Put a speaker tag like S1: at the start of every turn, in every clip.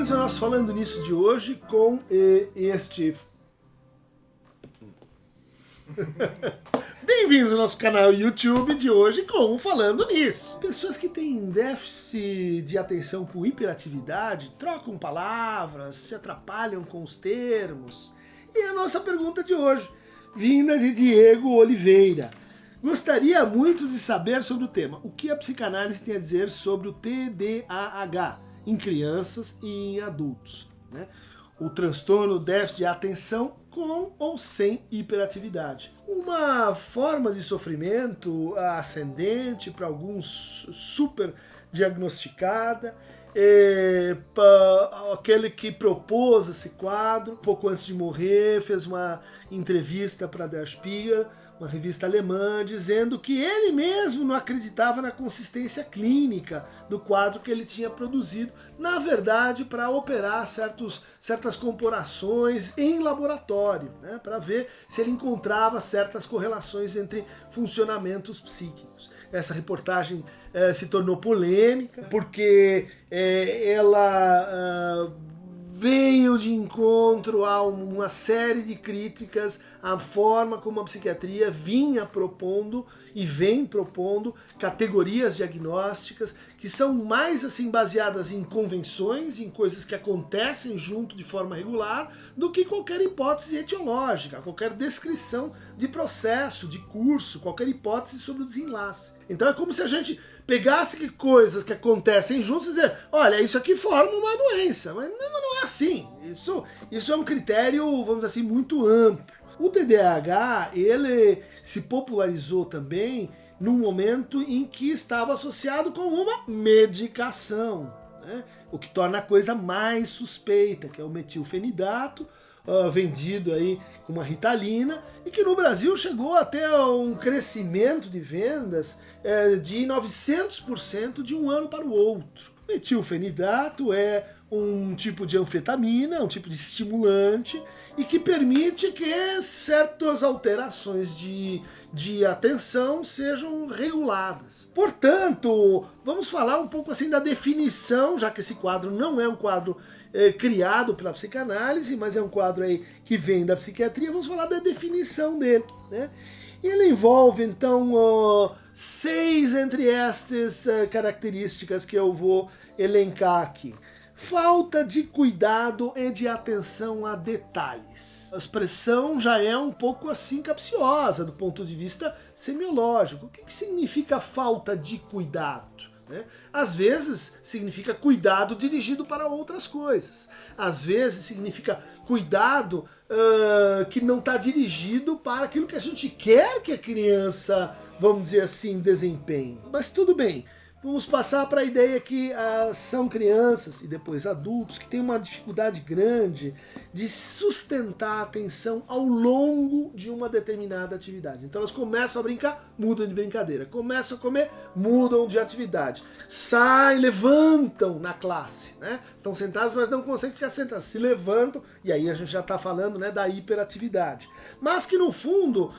S1: Bem-vindos ao nosso Falando Nisso de hoje com este... Bem-vindos ao nosso canal YouTube de hoje com o Falando Nisso. Pessoas que têm déficit de atenção por hiperatividade trocam palavras, se atrapalham com os termos. E a nossa pergunta de hoje, vinda de Diego Oliveira. Gostaria muito de saber sobre o tema. O que a psicanálise tem a dizer sobre o TDAH em crianças e em adultos, né? O transtorno déficit de atenção com ou sem hiperatividade. Uma forma de sofrimento ascendente, para alguns super diagnosticada. Aquele que propôs esse quadro, pouco antes de morrer, fez uma entrevista para Der Spiegel, uma revista alemã, dizendo que ele mesmo não acreditava na consistência clínica do quadro que ele tinha produzido, na verdade, para operar certas comparações em laboratório, né, para ver se ele encontrava certas correlações entre funcionamentos psíquicos. Essa reportagem se tornou polêmica, porque ela veio de encontro a uma série de críticas à forma como a psiquiatria vinha propondo e vem propondo categorias diagnósticas que são mais assim baseadas em convenções, em coisas que acontecem junto de forma regular, do que qualquer hipótese etiológica, qualquer descrição de processo, de curso, qualquer hipótese sobre o desenlace. Então é como se a gente pegasse coisas que acontecem juntos e dizer, olha, isso aqui forma uma doença, mas não é assim. Isso é um critério, vamos dizer assim, muito amplo. O TDAH, ele se popularizou também num momento em que estava associado com uma medicação, né? O que torna a coisa mais suspeita, que é o metilfenidato, vendido aí com uma Ritalina, e que no Brasil chegou até um crescimento de vendas de 900% de um ano para o outro. Metilfenidato é um tipo de anfetamina, um tipo de estimulante, e que permite que certas alterações de atenção sejam reguladas. Portanto, vamos falar um pouco assim da definição, já que esse quadro não é um quadro criado pela psicanálise, mas é um quadro aí que vem da psiquiatria. Vamos falar da definição dele, né? Ele envolve, então, 6 entre estas características que eu vou elencar aqui. Falta de cuidado e de atenção a detalhes. A expressão já é um pouco assim capciosa do ponto de vista semiológico. O que significa falta de cuidado? Né? Às vezes significa cuidado dirigido para outras coisas. Às vezes significa cuidado que não está dirigido para aquilo que a gente quer que a criança, vamos dizer assim, desempenhe. Mas tudo bem. Vamos passar para a ideia que são crianças e depois adultos que têm uma dificuldade grande de sustentar a atenção ao longo de uma determinada atividade. Então elas começam a brincar, mudam de brincadeira. Começam a comer, mudam de atividade. Saem, levantam na classe, né? Estão sentados, mas não conseguem ficar sentados. Se levantam, e aí a gente já está falando, né, da hiperatividade. Mas que no fundo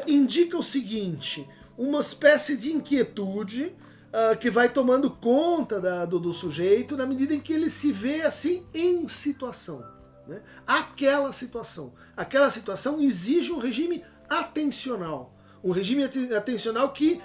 S1: indica o seguinte, uma espécie de inquietude que vai tomando conta do sujeito na medida em que ele se vê assim em situação, né? Aquela situação exige um regime atencional. Um regime atencional que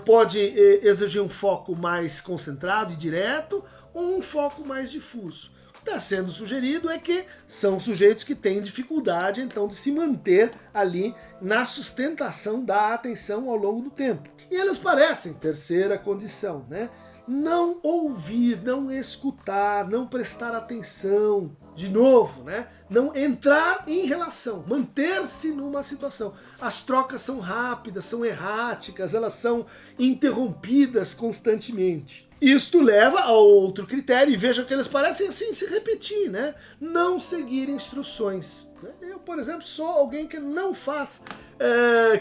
S1: pode exigir um foco mais concentrado e direto ou um foco mais difuso. O que está sendo sugerido é que são sujeitos que têm dificuldade então de se manter ali na sustentação da atenção ao longo do tempo. E elas parecem, terceira condição, né? Não ouvir, não escutar, não prestar atenção, de novo, né? Não entrar em relação, manter-se numa situação. As trocas são rápidas, são erráticas, elas são interrompidas constantemente. Isto leva a outro critério, e vejam que eles parecem assim se repetir, né? Não seguir instruções. Eu, por exemplo, sou alguém que não faz,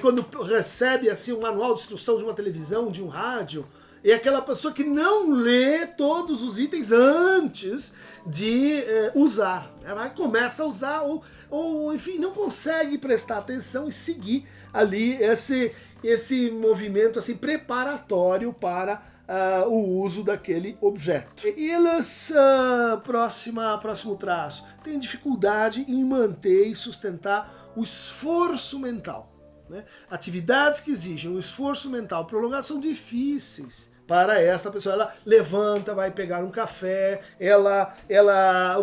S1: quando recebe assim um manual de instrução de uma televisão, de um rádio, é aquela pessoa que não lê todos os itens antes de usar. Começa a usar ou, enfim, não consegue prestar atenção e seguir ali esse movimento assim preparatório para o uso daquele objeto. Eles, próximo traço, têm dificuldade em manter e sustentar o esforço mental. Né? Atividades que exigem um esforço mental prolongado são difíceis para esta pessoa. Ela levanta, vai pegar um café, ela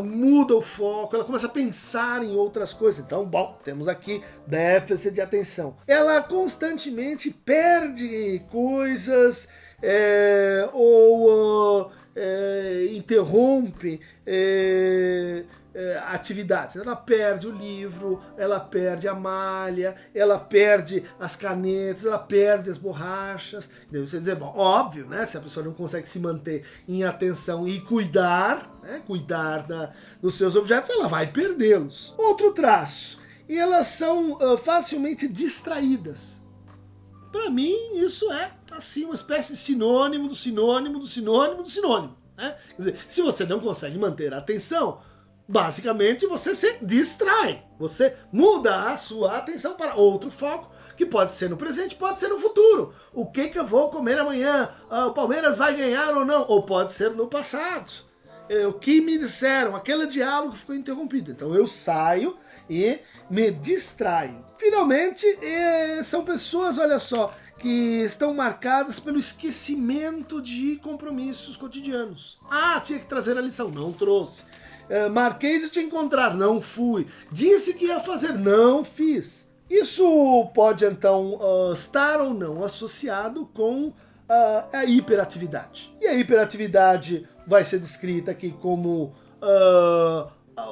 S1: muda o foco, ela começa a pensar em outras coisas. Então, bom, temos aqui déficit de atenção. Ela constantemente perde coisas ou interrompe atividades. Ela perde o livro, ela perde a malha, ela perde as canetas, ela perde as borrachas. Deve você dizer, bom, óbvio, né? Se a pessoa não consegue se manter em atenção e cuidar, né, dos seus objetos, ela vai perdê-los. Outro traço, e elas são facilmente distraídas. Para mim, isso é assim uma espécie de sinônimo do sinônimo do sinônimo do sinônimo. Né? Quer dizer, se você não consegue manter a atenção, basicamente você se distrai, você muda a sua atenção para outro foco, que pode ser no presente, pode ser no futuro. O que eu vou comer amanhã? O Palmeiras vai ganhar ou não? Ou pode ser no passado. O que me disseram, aquele diálogo ficou interrompido. Então eu saio e me distraio. Finalmente, são pessoas, olha só, que estão marcadas pelo esquecimento de compromissos cotidianos. Tinha que trazer a lição, não trouxe. Marquei de te encontrar, não fui. Disse que ia fazer, não fiz. Isso pode então estar ou não associado com a hiperatividade. E a hiperatividade vai ser descrita aqui como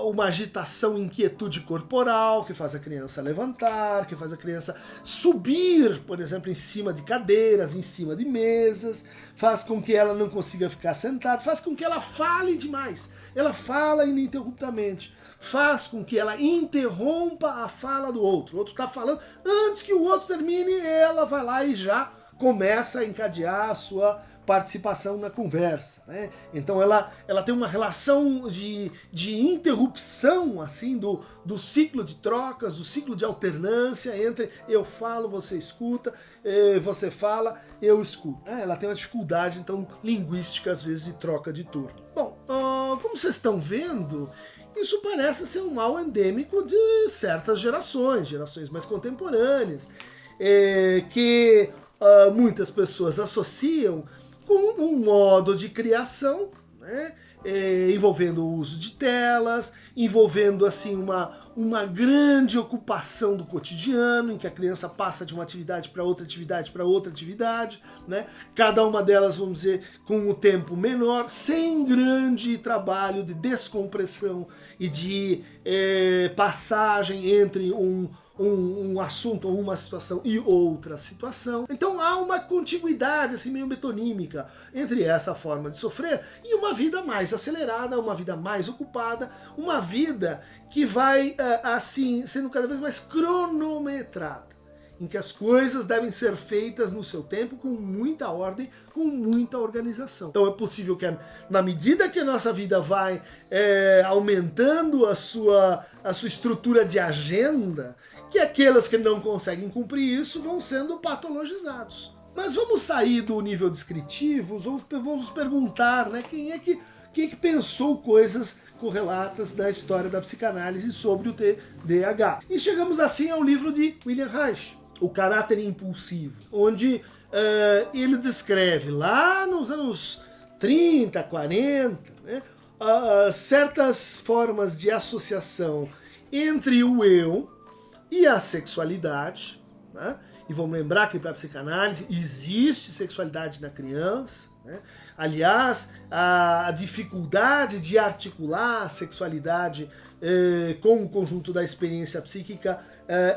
S1: uma agitação, inquietude corporal, que faz a criança levantar, que faz a criança subir, por exemplo, em cima de cadeiras, em cima de mesas, faz com que ela não consiga ficar sentada, faz com que ela fale demais. Ela fala ininterruptamente, faz com que ela interrompa a fala do outro. O outro está falando, antes que o outro termine, ela vai lá e já começa a encadear a sua participação na conversa. Né? Então ela tem uma relação de interrupção assim do ciclo de trocas, do ciclo de alternância entre eu falo, você escuta, você fala, eu escuto. Ela tem uma dificuldade então linguística às vezes de troca de turno. Bom, como vocês estão vendo, isso parece ser um mal endêmico de certas gerações mais contemporâneas, que muitas pessoas associam com um modo de criação, né, envolvendo o uso de telas, envolvendo assim uma grande ocupação do cotidiano, em que a criança passa de uma atividade para outra atividade para outra atividade, né, cada uma delas, vamos dizer, com um tempo menor, sem grande trabalho de descompressão e de passagem entre um assunto ou uma situação e outra situação. Então há uma contiguidade assim meio metonímica entre essa forma de sofrer e uma vida mais acelerada, uma vida mais ocupada, uma vida que vai assim sendo cada vez mais cronometrada, em que as coisas devem ser feitas no seu tempo com muita ordem, com muita organização. Então é possível que na medida que a nossa vida vai aumentando a sua estrutura de agenda, que aqueles que não conseguem cumprir isso vão sendo patologizados. Mas vamos sair do nível descritivo, vamos perguntar, né, quem é que pensou coisas correlatas da história da psicanálise sobre o TDAH. E chegamos assim ao livro de William Reich, O Caráter Impulsivo, onde ele descreve lá nos anos 30, 40, né, certas formas de associação entre o eu e a sexualidade, né? E vamos lembrar que para a psicanálise existe sexualidade na criança, né? Aliás, a dificuldade de articular a sexualidade com o conjunto da experiência psíquica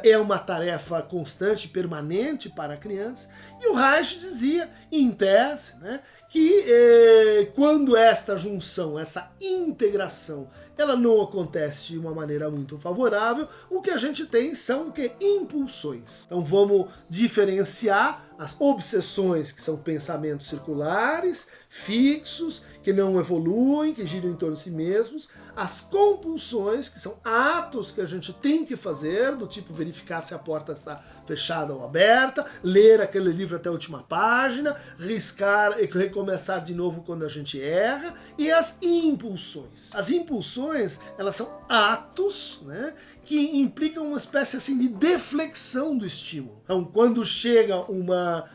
S1: é uma tarefa constante, permanente para a criança. E o Reich dizia, em tese, né, que quando esta junção, essa integração, ela não acontece de uma maneira muito favorável, o que a gente tem são impulsões. Então vamos diferenciar as obsessões, que são pensamentos circulares, fixos, que não evoluem, que giram em torno de si mesmos, as compulsões, que são atos que a gente tem que fazer, do tipo verificar se a porta está fechada ou aberta, ler aquele livro até a última página, riscar e recomeçar de novo quando a gente erra, e as impulsões. As impulsões, elas são atos, né, que implicam uma espécie assim de deflexão do estímulo. Então, quando chega uma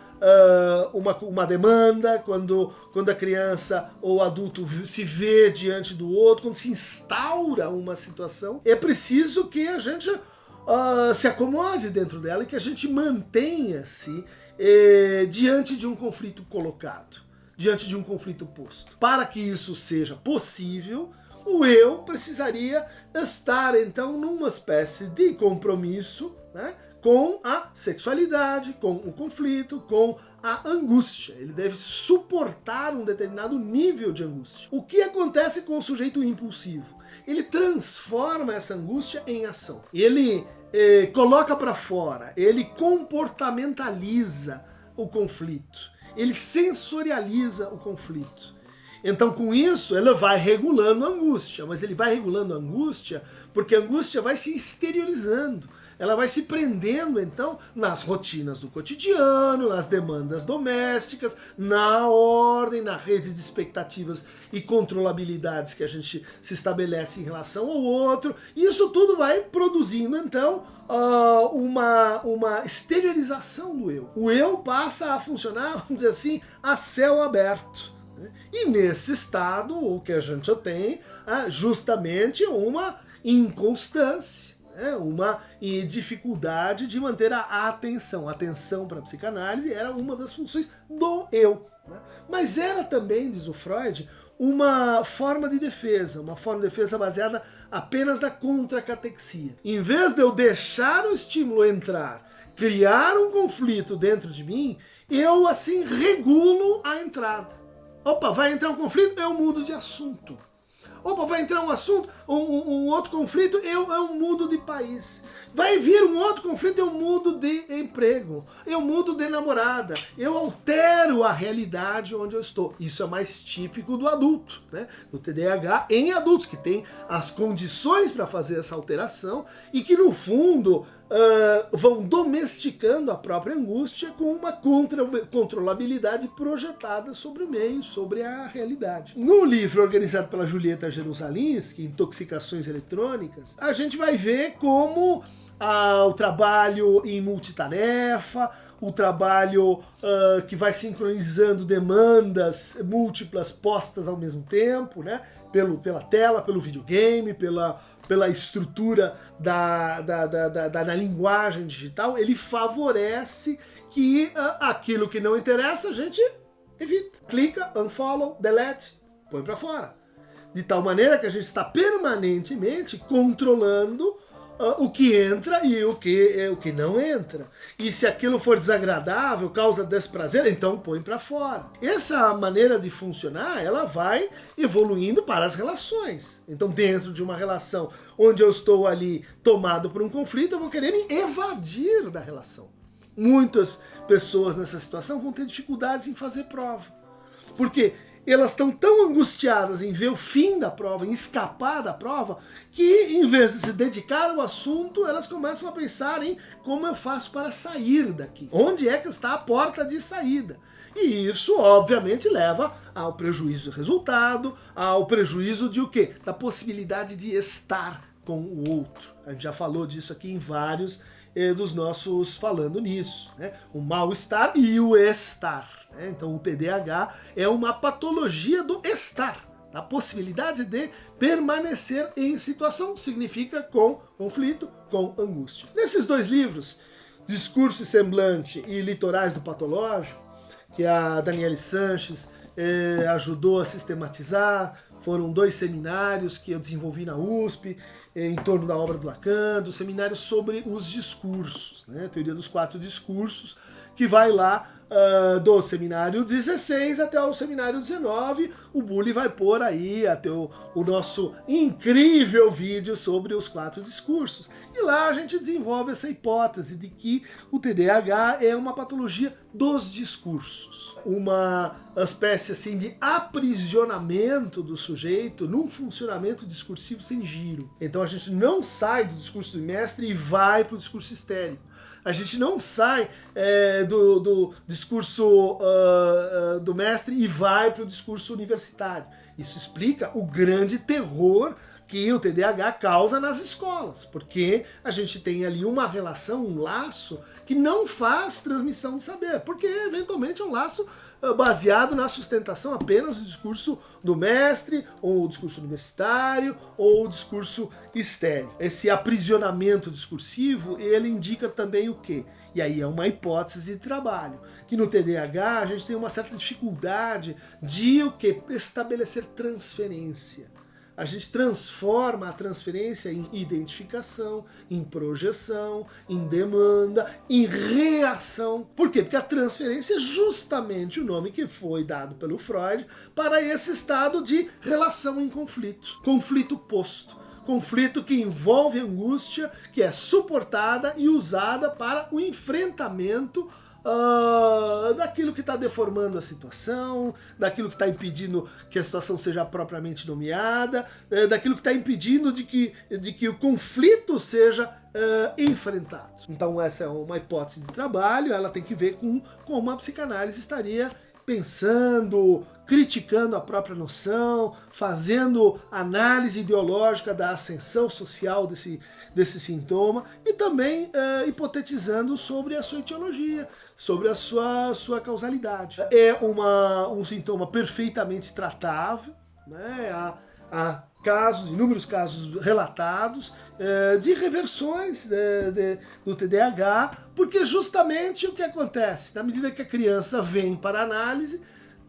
S1: demanda, quando a criança ou o adulto se vê diante do outro, quando se instaura uma situação, é preciso que a gente se acomode dentro dela e que a gente mantenha-se diante de um conflito colocado, diante de um conflito posto. Para que isso seja possível, o eu precisaria estar então numa espécie de compromisso, né, com a sexualidade, com o conflito, com a angústia. Ele deve suportar um determinado nível de angústia. O que acontece com o sujeito impulsivo? Ele transforma essa angústia em ação. Ele coloca para fora, ele comportamentaliza o conflito, ele sensorializa o conflito. Então, com isso, ele vai regulando a angústia, mas ele vai regulando a angústia porque a angústia vai se exteriorizando. Ela vai se prendendo, então, nas rotinas do cotidiano, nas demandas domésticas, na ordem, na rede de expectativas e controlabilidades que a gente se estabelece em relação ao outro. E isso tudo vai produzindo, então, uma exteriorização do eu. O eu passa a funcionar, vamos dizer assim, a céu aberto. E nesse estado, o que a gente tem é justamente uma inconstância, uma dificuldade de manter a atenção. A atenção para a psicanálise era uma das funções do eu. Mas era também, diz o Freud, uma forma de defesa baseada apenas na contracatexia. Em vez de eu deixar o estímulo entrar, criar um conflito dentro de mim, eu assim regulo a entrada. Opa, vai entrar um conflito, eu mudo de assunto. Opa, vai entrar um assunto, um outro conflito, eu mudo de país. Vai vir um outro conflito, eu mudo de emprego, eu mudo de namorada, eu altero a realidade onde eu estou. Isso é mais típico do adulto, né? Do TDAH em adultos, que tem as condições para fazer essa alteração e que, no fundo, vão domesticando a própria angústia com uma controlabilidade projetada sobre o meio, sobre a realidade. No livro organizado pela Julieta Jerusalinski, Intoxicações Eletrônicas, a gente vai ver como o trabalho em multitarefa, o trabalho que vai sincronizando demandas múltiplas postas ao mesmo tempo, né? Pela tela, pelo videogame, pela estrutura da linguagem digital, ele favorece que aquilo que não interessa a gente evita. Clica, unfollow, delete, põe para fora. De tal maneira que a gente está permanentemente controlando o que entra e o que não entra. E se aquilo for desagradável, causa desprazer, então põe para fora. Essa maneira de funcionar, ela vai evoluindo para as relações. Então, dentro de uma relação onde eu estou ali tomado por um conflito, eu vou querer me evadir da relação. Muitas pessoas nessa situação vão ter dificuldades em fazer prova. Porque elas estão tão angustiadas em ver o fim da prova, em escapar da prova, que em vez de se dedicar ao assunto, elas começam a pensar em como eu faço para sair daqui. Onde é que está a porta de saída? E isso, obviamente, leva ao prejuízo do resultado, ao prejuízo de o quê? Da possibilidade de estar com o outro. A gente já falou disso aqui em vários dos nossos falando nisso, né? O mal-estar e o estar. Então o TDAH é uma patologia do estar, a possibilidade de permanecer em situação, significa com conflito, com angústia. Nesses dois livros, Discurso e Semblante e Litorais do Patológico, que a Daniele Sanches ajudou a sistematizar, foram 2 seminários que eu desenvolvi na USP, em torno da obra do Lacan, seminários sobre os discursos, né? A teoria dos 4 discursos, que vai lá do seminário 16 até o seminário 19, o Bully vai pôr aí até o nosso incrível vídeo sobre os 4 discursos. E lá a gente desenvolve essa hipótese de que o TDAH é uma patologia dos discursos. Uma espécie assim de aprisionamento do sujeito sujeito num funcionamento discursivo sem giro. Então a gente não sai do discurso do mestre e vai para o discurso histérico. A gente não sai do discurso do mestre e vai para o discurso universitário. Isso explica o grande terror que o TDAH causa nas escolas, porque a gente tem ali uma relação, um laço, que não faz transmissão de saber, porque eventualmente é um laço baseado na sustentação apenas do discurso do mestre, ou o discurso universitário, ou o discurso estéreo. Esse aprisionamento discursivo, ele indica também o quê? E aí é uma hipótese de trabalho, que no TDAH a gente tem uma certa dificuldade de o quê? Estabelecer transferência. A gente transforma a transferência em identificação, em projeção, em demanda, em reação. Por quê? Porque a transferência é justamente o nome que foi dado pelo Freud para esse estado de relação em conflito. Conflito posto. Conflito que envolve angústia, que é suportada e usada para o enfrentamento daquilo que está deformando a situação, daquilo que está impedindo que a situação seja propriamente nomeada, daquilo que está impedindo de que o conflito seja enfrentado. Então essa é uma hipótese de trabalho, ela tem que ver com como a psicanálise estaria pensando, criticando a própria noção, fazendo análise ideológica da ascensão social desse sintoma e também hipotetizando sobre a sua etiologia, sobre a sua causalidade. É um sintoma perfeitamente tratável, né? Há casos, inúmeros casos relatados de reversões do TDAH, porque justamente o que acontece, na medida que a criança vem para a análise,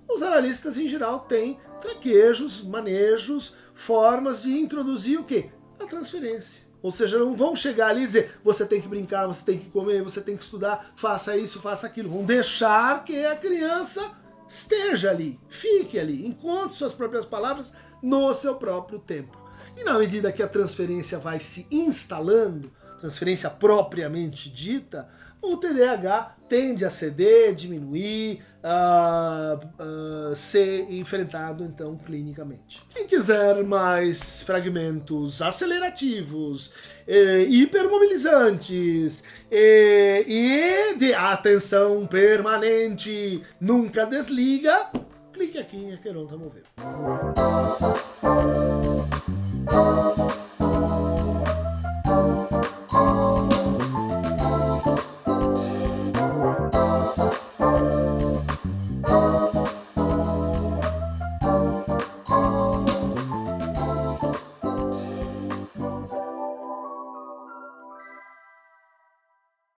S1: os analistas em geral têm traquejos, manejos, formas de introduzir o quê? A transferência. Ou seja, não vão chegar ali e dizer você tem que brincar, você tem que comer, você tem que estudar, faça isso, faça aquilo. Vão deixar que a criança esteja ali, fique ali, encontre suas próprias palavras no seu próprio tempo. E na medida que a transferência vai se instalando, transferência propriamente dita, o TDAH tende a ceder, diminuir, ser enfrentado então clinicamente. Quem quiser mais fragmentos acelerativos, hipermobilizantes e de atenção permanente, nunca desliga, clique aqui em Aqueronta Mover.